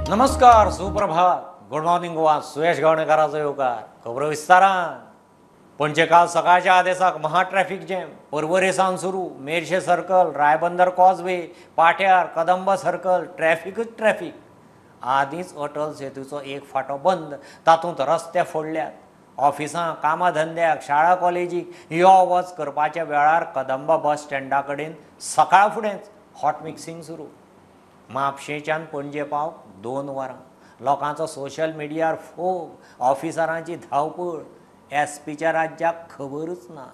नमस्कार, सुप्रभात, good morning Goa. Suyash गावणेकाराचो येवकार. खबरो विस्तारान. पणजे काल सकाळच्या आदेसाक महा ट्रॅफिक जॅम. पर्वरे सावन सुरू. मेर्शे सर्कल, रायबंदर कॉजवे, पाट्यार, कदंबा सर्कल, ट्रॅफिकच ट्रॅफिक. आदींच अटल सेतूचो एक फाटो बंद, तातूंत रस्ते फोडल्यात. ऑफिसां, कामां धंद्याक, शाळा कॉलेजीक यो वच करपाच्या वेळार कदंबा बस स्टँडा कडेन सकाळ फुडेंच हॉट मिक्सिंग सुरू. म्हापशेंच्यान पणजे पावंक 2 वरां. लोकांचो सोशल मिडियार फोग, ऑफिसरांची धांवपळ. एसपीच्या राज्याक खबरूच ना.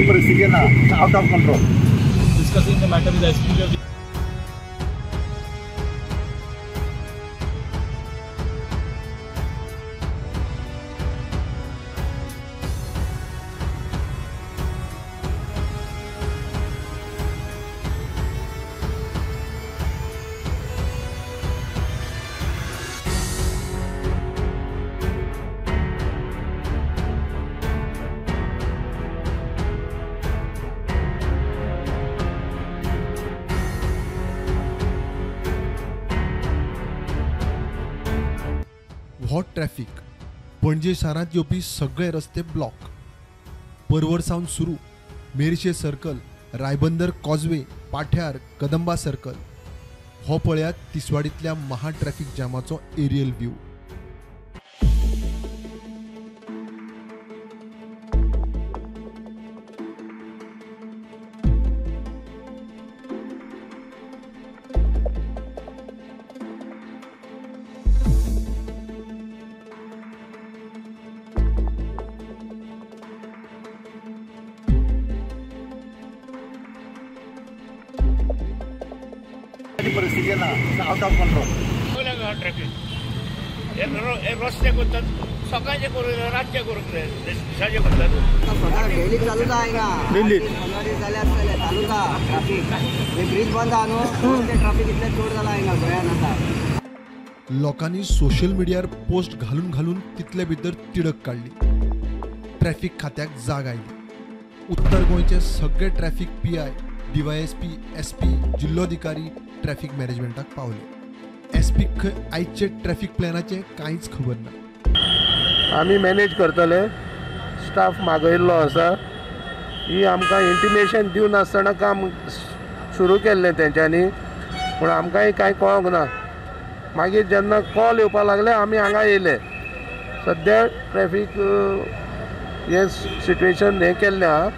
परिस्थिती ना out of control. Discussing the matter with the SP. Hot traffic. Panaji शारांत येवपी सगळे रस्ते ब्लॉक. पर्वर सावन सुरू. मेर्शे सर्कल, रायबंदर कॉजवे, पाठ्यार, कदंबा सर्कल. हो पळयात तिसवाडींतल्या महा ट्रॅफिक जॅमाचो एरियल व्यू. परिस्थिती ना आउट ऑफ कंट्रोल. ट्रॅफिक रस्ते करतात, सकाळचे करून रातचे करून दिसाचे करतात. डेली चालू जायगा दिल्ली 15 दीस जाले आसतले चालू जा ट्रॅफिक. हे ब्रिज बंद आहा न्हू, ते ट्रॅफिक इतले चड जाला हिंगा गोंयान आतां. लोकांनी सोशल मिडियार पोस्ट घालून घालून तितले भितर तिडक काडली. ट्रॅफिक खात्याक जाग आयली. उत्तर गोंयचे सगळे ट्रॅफिक PI, DYSP, SP, जिल्लोधिकारी ट्रॅफिक मॅनेजमेंटाक पावले. एसपीक खंय आयचे ट्रॅफिक प्लॅनाचे कांयच खबर ना. आमी मॅनेज करतले. स्टाफ मागयल्लो आसा. ही आमकां इंटिमेशन दिवन आसतना काम सुरू केल्लें तेंच्यांनी, पूण आमकांय कांय कळोंक ना. मागीर जेन्ना कॉल येवपाक लागले आमी हांगा येयले. सद्या ट्रॅफीक हें सिट्युएशन हें केल्लें आहा,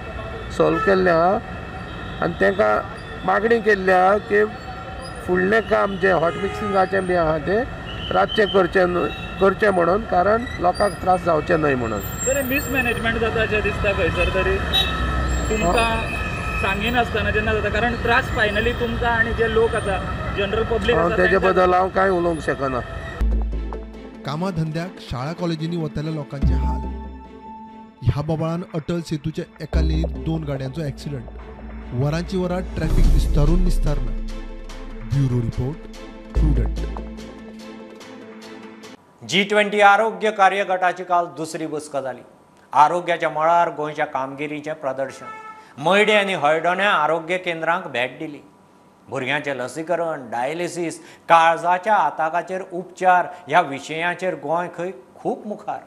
सॉल्व केल्लें आहा आनी तांकां मागणी केल्ली आहा की फुडलें काम जें हॉट मिक्सिंगाचें बी आहा तें रातचें करचें म्हणून, कारण लोकांक त्रास जावचे न्हय म्हणून. तरी मिसमॅनेजमेंट जाता अशें दिसता खंयसर तरी. तुमकां सांगिनासतना जेन्ना जाता, कारण त्रास फायनली तुमकां आनी जे लोक आसा, जनरल पब्लीक आसा, तेजे बद्दल हांव कांय उलोवंक शकना. कामा धंद्याक, शाळा कॉलेजींनी वतल्या लोकांचे हाल. ह्या बोबाळान अटल सेतूच्या एका लेनीत 2 गाड्यांचो ॲक्सिडंट. वरांची वरां ट्रॅफिक निस्तारून निस्तारना. Bureau report, Prudent. G20 आरोग्य कार्यगटाची काल दुसरी बसका जाली. आरोग्याच्या मळार गोंयच्या कामगिरीचें प्रदर्शन. मयडे आनी हळडोण्या आरोग्य केंद्रांक भेट दिली. भुरग्यांचें लसीकरण, डायलिसीस, काळजाच्या आताकाचेर उपचार ह्या विशयांचेर गोंय खंय खूब मुखार.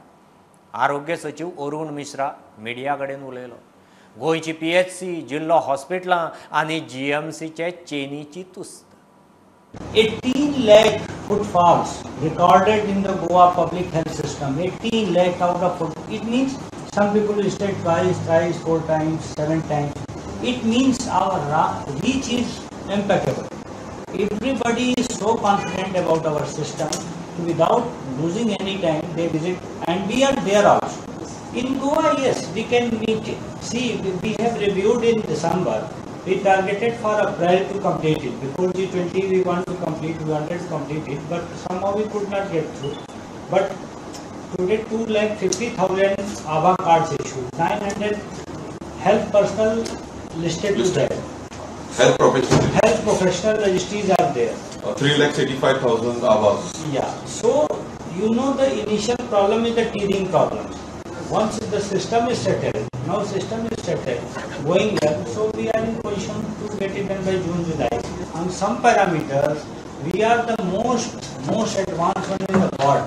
आरोग्य सचिव अरुण मिश्रा मिडिया कडेन उलयलो. गोंयची PHC, जिल्लो हॉस्पिटलां आनी GMCचे चेनीची तुस्त. 18 lakh footfalls recorded in the Goa public health system. 18 lakh out of 40. It means some people visited twice, thrice, 4 times, 7 times. It means our reach is impeccable. Everybody is so confident about our system. Without losing any time, they visit, and we are there also. In Goa, yes, we can meet it. See, we have reviewed in December. We targeted for April to complete it. Before G20, we wanted to complete it, but somehow we could not get through. But today, 250,000 ABHA cards issued. 900 health personnel listed there. Health professional registries are there. 3,85,000 ABHAs. Yeah. So, you know, the initial problem is the teething problem. Once the system is settled, Now system is settled, going well, so we are in position to get it done by June, July. On some parameters, we are the most advanced one in the world.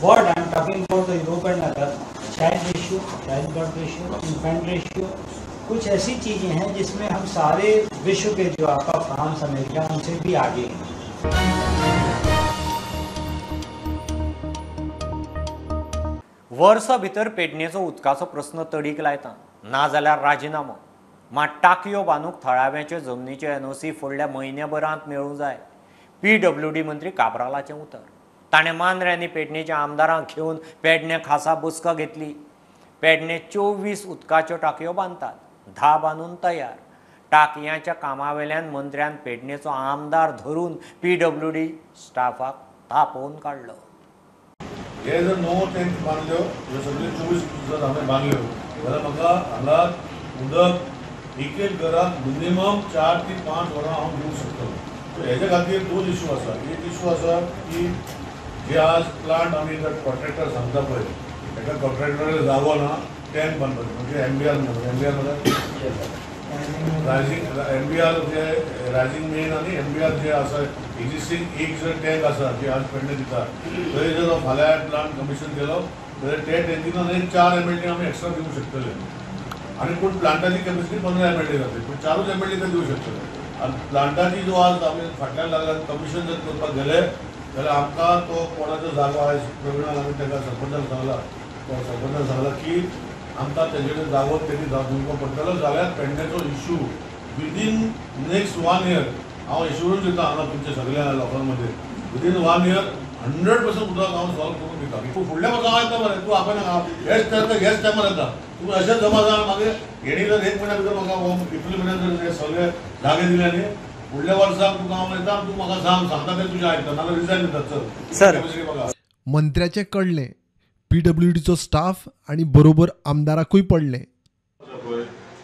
What I am talking about the Europe and other, child ratio, child birth ratio, infant ratio, कुछ ऐसी चीजें हैं जिसमें हम सारे विश्व के जो आपका France, America, उनसे भी आगे हैं. वर्सा भितर पेडणेचो उदकाचो प्रस्न तडीक लायता, ना जाल्यार राजिनामो. मात टाकयो बांदूंक थळाव्याचे जमनीचे NOC फुडल्या म्हयन्याभरांत मेळूं जाय. PWD मंत्री काब्रालाचें उतर. ताणें मांद्रे आनी पेडणेच्या आमदारांक घेवन पेडणे खासा बसका घेतली. पेडणे 24 उदकाच्यो टाकयो बांदतात, 10 बांदून तयार. टाकयांच्या कामावेल्यान मंत्र्यान पेडणेचो आमदार धरून PWD स्टाफाक तापोवन काडलो. हे जर 9 टँक बांदल्यो, ह्यो सगळ्यो 24 जर हांवें बांदल्यो जाल्यार म्हाका हांगा उदक एक घराक मिनिमम 4 ते 5 वरां हांव दिवंक शकतलो. सो हेजे खातीर 2 इशू आसा. एक इशू आसा की जे आज प्लांट आमी कॉन्ट्रॅक्टर सांगता पळय, ताका कॉन्ट्रॅक्टराक जागो ना टँक बांदपाचो, म्हणजे MBR MBR जे रायझिंग मेन आनी MBR जे आसा एक्झिस्टींग एक जर टँक आसा जे आज पेडणे दिता, थंय जर फाल्यां प्लांट कमिशन केलो जाल्यार ते टँकीन एक 4 MLD आमी एक्स्ट्रा दिवंक शकतले. आनी पूण प्लांटाची कॅपॅसिटी 15 MLD जातली, पूण 4 MLD ते दिवंक शकतले. आनी प्लांटाची जो आज आमी फाटल्यान लागला कमिशन जर करपाक गेले जाल्यार आमकां तो कोणाचो जागो आयज प्रविणाक आमी ताका सरपंचाक सांगला, तो सरपंचाक सांगला की आमकां तेजेर जागो तेणी दिवचो पडटलो. जाल्यार पेडणेचो इशू विदीन नेक्स्ट 1 year हांव एश्युरन्स दिता हांगा तुमच्या सगळ्या लोकां मदीं, विदीन 1 year 100% उदक हांव सॉल्व करून दिता. तूं फुडल्या वर्सा येता मरे, तूं आपणाक हेच टायमार येता, तूं अशेंच जमा जावन मागीर हेणी जर 1 म्हयन्या भितर म्हाका एप्रील म्हयन्यान जर सगळे जागे दिले न्ही, फुडल्या वर्साक तुका हांव येता, तूं म्हाका सांगता तें तुजें आयकता, नाजाल्यार रिजायन दिता. चल मंत्र्याचें कळलें, PWDचो स्टाफ आणि बरोबर आमदाराकूय पडलें.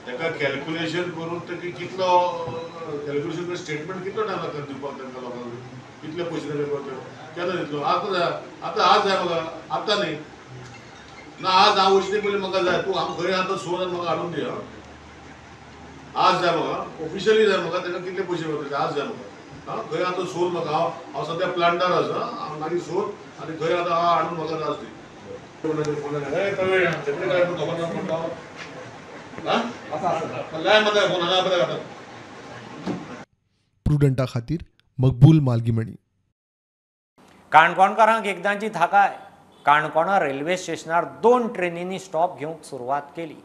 ताका कॅल्क्युलेशन करून ताका कितलो कॅल्क्युलेशन स्टेटमेंट कितलो टायम लागता दिवपाक तांकां लोकांक, कितले पयशे दिले केन्ना दितलो. आतां जाय, आतां आज जाय म्हाका, आतां न्ही ना, आज हांव वचचे पयलीं म्हाका जाय. तूं हांव खंय आतां सोद म्हाका हाडून दी. आज जाय म्हाका, ऑफिशियली जाय म्हाका, ताका कितले पयशे वतले आज जाय म्हाका. खंय आतां सोद म्हाका, हांव सद्या प्लांटार आसा, हांव मागीर सोद आनी खंय आतां हांव हाडून म्हाका आज दी. प्रुडंटा खातीर मकबूल मालगीमणी. काणकोणकारांक एकदांची थाकाय. काणकोणा रेल्वे स्टेशनार 2 ट्रेनींनी स्टॉप घेवंक सुरवात केली.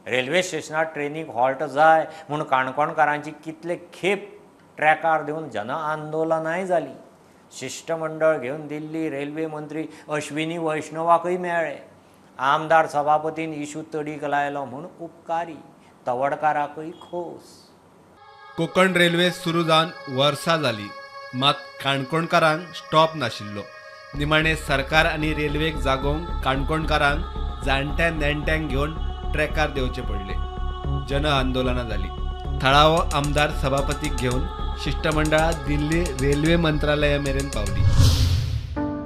रेल्वे स्टेशनार ट्रेनीक हॉल्ट जाय म्हूण काणकोणकारांची कितले खेप ट्रॅकार दिवन जन आंदोलनाय जाली. शिष्टमंडळ घेवन दिल्ली रेल्वे मंत्री अश्विनी वैष्णवाकय मेळ्ळे. आमदार सभापतीन इशू तडीक लायलो म्हूण उपकारी, तवडकाराकय खोस. कोकण रेल्वे सुरू जावन वर्सां जाली, मात काणकोणकारांक स्टॉप नाशिल्लो. निमाणे सरकार आनी रेल्वेक जागोवंक काणकोणकारांक जाणट्या नेणट्यांक घेवन ट्रॅकार देंवचे पडले. जन आंदोलनां जाली. थळावो आमदार सभापतीक घेवन शिष्टमंडळा दिल्ली रेल्वे मंत्रालया मेरेन पावली.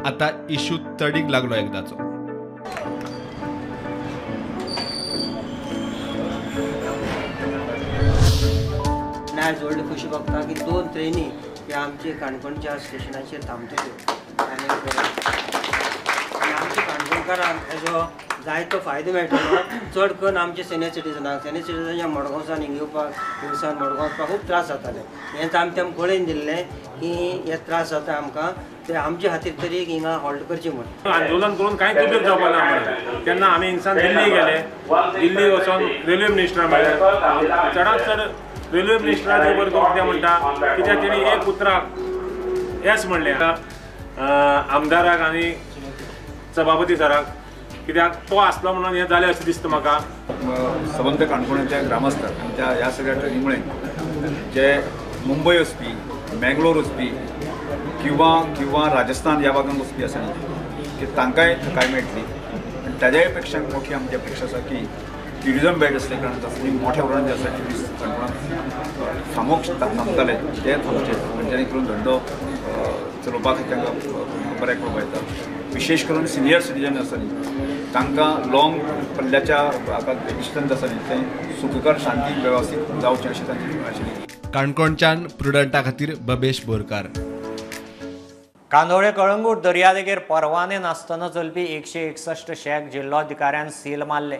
आतां इशू तडीक लागलो एकदाचो. आज व्हडली खुशी बघता की 2 ट्रेनी ह्या आमचे काणकोणच्या स्टेशनाचेर थांबतल्यो आनी आमच्या काणकोणकारांक हेजो जायतो फायदो मेळटलो. चड करून आमचे सिनियर सिटीजनांच्या मडगांवसान हिंग येवपाक, हिंगसान मडगांव वचपाक खूब त्रास जाताले. हें आमी तेमकां कळून दिल्लें की हे त्रास जाता आमकां, ते आमचे खातीर तरी हिंगा हॉल्ट करचें म्हणून. आंदोलन करून कांयच उपयोग जावपा ना आमकां. तेन्ना आमी हिंगसान दिल्ली गेले, दिल्ली वचून रेल्वे मिनिस्टरा मेळ्ळे. चडांत चड रेल्वे मिनिस्टरा बरोबर करूंक ते म्हणटा, कित्याक तेणी एक उतराक येस म्हणलें आमदाराक आनी सभापती सराक, कित्याक तो आसलो म्हणून हें जालें अशें दिसता म्हाका. सबंद काणकोणाच्या ग्रामस्थांक आमच्या ह्या सगळ्या ट्रेनीमुळे जे मुंबय वचपी, मँगलोर वचपी किंवा राजस्थान ह्या भागांत वचपी आसा न्ही, की तांकांय थाकाय मेळटली. आनी ताज्याय पेक्षा मोठी आमची अपेक्षा आसा की ट्युरिजम बेल्ट असल्या कारणान मोठ्या प्रमाणात जे आसा ट्युरिस्ट काणकोणांत थांबोवंक थांबताले ते थांबचे, जेणे करून धंदो चलोवपाक तांकां बऱ्याक पडपा येता. विशेश करून सिनियर सिटीजन आसा न्ही, तांकां लाँग पल्ल्याच्या हाका डिस्टन्स आसा न्ही तें सुखकर शांती वेवस्थीत जावचें अशें तांची आशिल्ली. काणकोणच्यान प्रुडंटा खातीर बबेश बोरकार. कांदोळे कळंगूट दर्यादेगेर परवाने नासतना चलपी 161 शेक जिल्लोधिकाऱ्यान सील मारले.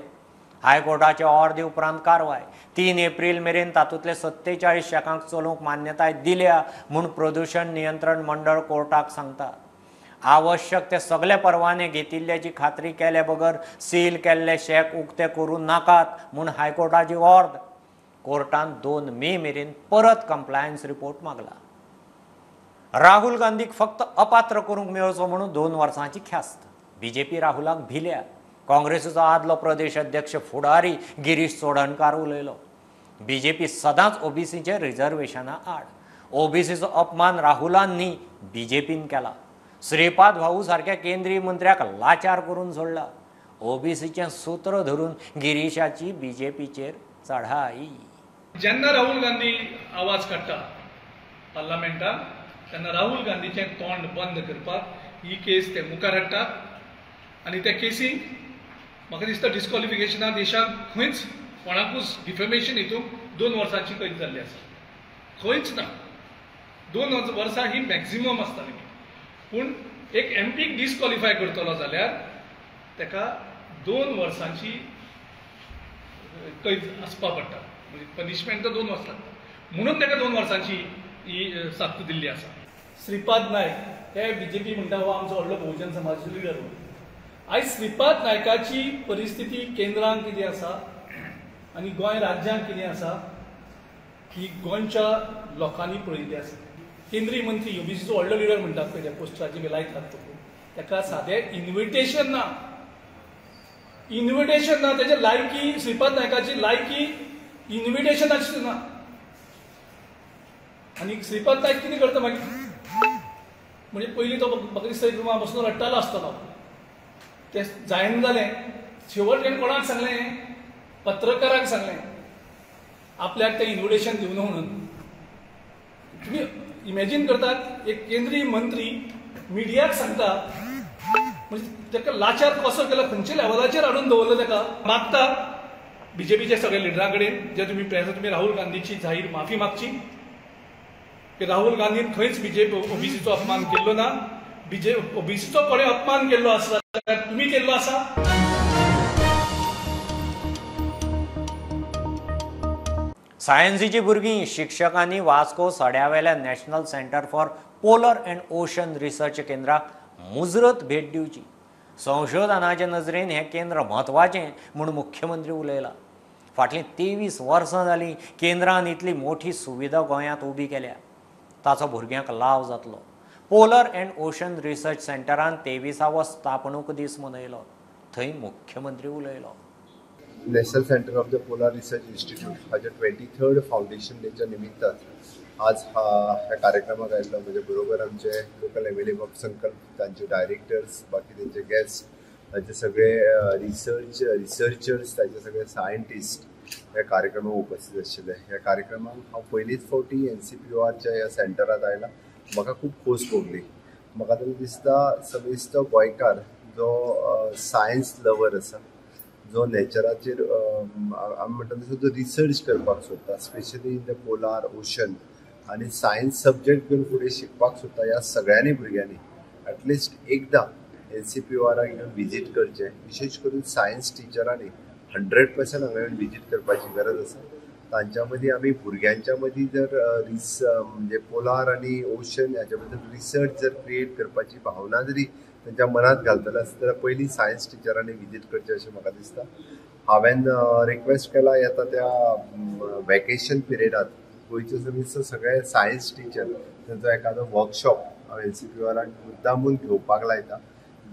हायकोर्टाचे ऑर्डर उपरांत कारवाय. 3 एप्रील मेरेन तातूंतले 47 शेकांक चलोवंक मान्यताय दिल्या म्हूण प्रदूषण नियंत्रण मंडळ कोर्टाक सांगता. आवश्यक ते सगळे परवाने घेतिल्ल्याची खात्री केले बगर सील केल्ले शेक उक्ते करूं नाकात म्हूण हायकोर्टाची ऑर्डर. कोर्टान 2 मे मेरेन परत कंप्लायन्स रिपोर्ट मागला. राहुल गांधीक फक्त अपात्र करूंक मेळचो म्हणून 2 वर्सांची ख्यास्त. बीजेपी राहुलाक भिल्या. काँग्रेसीचो आदलो प्रदेश अध्यक्ष फुडारी गिरीश चोडणकार उलयलो. बीजेपी सदांच ओबीसीचे रिझर्वेशना आड. ओबीसीचो अपमान राहुलांनी बीजेपीन केला. श्रीपाद भाऊ सारख्या केंद्रीय मंत्र्याक लाचार करून सोडला. ओबीसीचे सूत्र धरून गिरीशाची बीजेपीचेर चढाई. जेन्ना राहुल गांधी आवाज काडटा पार्लमेंटात तेन्ना राहुल गांधीचें तोंड बंद करपाक ही केस ते मुखार हाडटात आनी त्या केसीक म्हाका दिसता डिस्क्वॉलिफिकेशना देशाक खंयच कोणाकूच डिफेमेशन हितून 2 वर्सांची कैद जाल्ली आसा. खंयच ना. 2 वर्सां ही मॅक्झिमम आसताली. पूण एक एमपीक डिस्क्वॉलिफाय करतलो जाल्यार ताका 2 वर्सांची कैद आसपा पडटा. म्हणजे पनिशमेंट तर 2 वर्सां म्हणून ताका 2 वर्सांची ही सक्त दिल्ली आसा. श्रीपाद नायक हे बीजेपी म्हणटा हो आमचो व्हडलो बहुजन समाजाचो लिडर. आयज श्रीपाद नायकाची परिस्थिती केंद्रांत कितें आसा आनी गोंय राज्यांत कितें आसा ही गोंयच्या लोकांनी पळयल्ली आसा. केंद्रीय मंत्री ओबीसीचो व्हडलो लिडर म्हणटात पळय त्या पोस्टाची बी लायतात ताका सादें इन्विटेशन ना. इन्विटेशन ना. ताची लायकी श्रीपाद नायकाची लायकी इन्विटेशनाची ना. आनी श्रीपाद नायक कितें करता मागीर म्हणजे पयलीं तो म्हाका दिसता एक रुमा बसून रडटालो आसतलो. तें जायना जालें. शेवट तेणें कोणाक सांगलें पत्रकाराक सांगलें आपल्याक तें इन्विटेशन दिवना म्हणून. तुमी इमॅजीन करतात एक केंद्रीय मंत्री मिडियाक सांगता म्हणजे ताका लाचार कसो केलो खंयच्या लेवलाचेर हाडून दवरलो ताका. मागता बीजेपीच्या सगळ्या लिडरां कडेन जे तुमी राहुल गांधीची जाहीर माफी मागची की राहुल गांधीन खंयच बीजेपी ओबीसीचो अपमान केल्लो ना. ओबीसीचो कोणें अपमान केल्लो आसा जाल्यार तुमी केल्लो आसा. सायन्सीची भुरगीं शिक्षकांनी वास्को सड्यावेल्या national centre for polar and ocean research केंद्राक मुजरत भेट दिवची. संशोधनाचे नजरेन हें केंद्र म्हत्वाचें म्हूण मुख्यमंत्री उलयला. फाटलीं 23 वर्सां जालीं केंद्रान इतली मोठी सुविधा गोंयांत उबी केल्या. ताचो भुरग्यांक लाव जातलो. पोलर अँड ओशन रिसर्च सेंटरान 23वो स्थापणूक दीस मनयलो. थंय मुख्यमंत्री उलयलो. National centre of the polar research institute हाच्या 23rd फाउंडेशन डेच्या निमित्तान आज ह्या कार्यक्रमाक आयिल्लो. म्हजे बरोबर आमचे लोकल एम.एल.ए. बाब संकल्प, तांचे डायरेक्टर्स, बाकी तांचे गेस्ट, तांचे सगळे रिसर्चर्स, तांचे सगळे सायंटिस्ट ह्या कार्यक्रमाक उपस्थित आशिल्ले. ह्या कार्यक्रमाक हांव पयलींच फावटी NCPORच्या ह्या सेंटरांत आयला. म्हाका खूब खोस भोगली. म्हाका तरी दिसता समेस्त गोंयकार जो सायन्स लवर आसा, जो नॅचराचेर आमी म्हणटा तसो जो रिसर्च करपाक सोदता, specially in the polar ocean आनी सायन्स सब्जेक्ट घेवन फुडें शिकपाक सोदता, ह्या सगळ्यांनी भुरग्यांनी एटलिस्ट एकदां NCPORाक येवन विजीट करचें. विशेश करून सायन्स टिचरांनी 100% हांगा येवन विजीट करपाची गरज आसा. तांच्या मदीं आमी भुरग्यांच्या मदीं जर म्हणजे पोलार आनी ओशन ह्याच्या बद्दल रिसर्च जर क्रिएट करपाची भावना जरी तांच्या मनांत घालतले आसत जाल्यार पयलीं सायन्स टिचरांनी विजीट करचें अशें म्हाका दिसता. हांवें रिक्वेस्ट केला येता त्या वॅकेशन पिरियडांत गोंयचे समेस्त सगळे सायन्स टिचर तांचो एखादो वर्कशॉप हांव NCPORाक मुद्दामून घेवपाक लायता,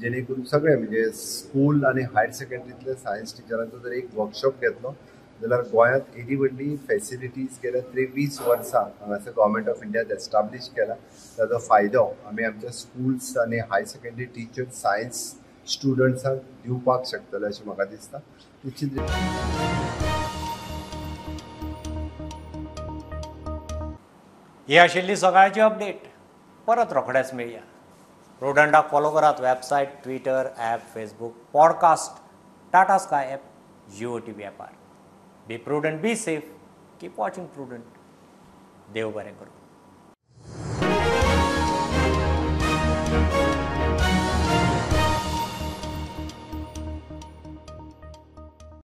जेणे करून सगळे म्हणजे स्कूल आनी हायर सेकंडरींतल्या सायन्स टिचरांचो जर एक वर्कशॉप घेतलो जाल्यार गोंयांत एदी व्हडली फॅसिलिटीज गेल्या 23 वर्सां हांगासर गव्हर्मेंट ऑफ इंडियान एस्टाब्लीश केला. ताचो फायदो आमी आमच्या स्कूल्स आनी हायर सेकंडरी टिचर्स सायन्स स्टुडंट्सांक दिवपाक शकतले अशें म्हाका दिसता. निश्चित ही आशिल्ली सकाळची अपडेट. परत रोखडेच मेळया. प्रुडंटाक फॉलो करात. Website, Twitter, app, Facebook, podcast Tata sky app, Jio TV ॲपार. Be Prudent, be safe, keep watching Prudent. देव बरें करूं.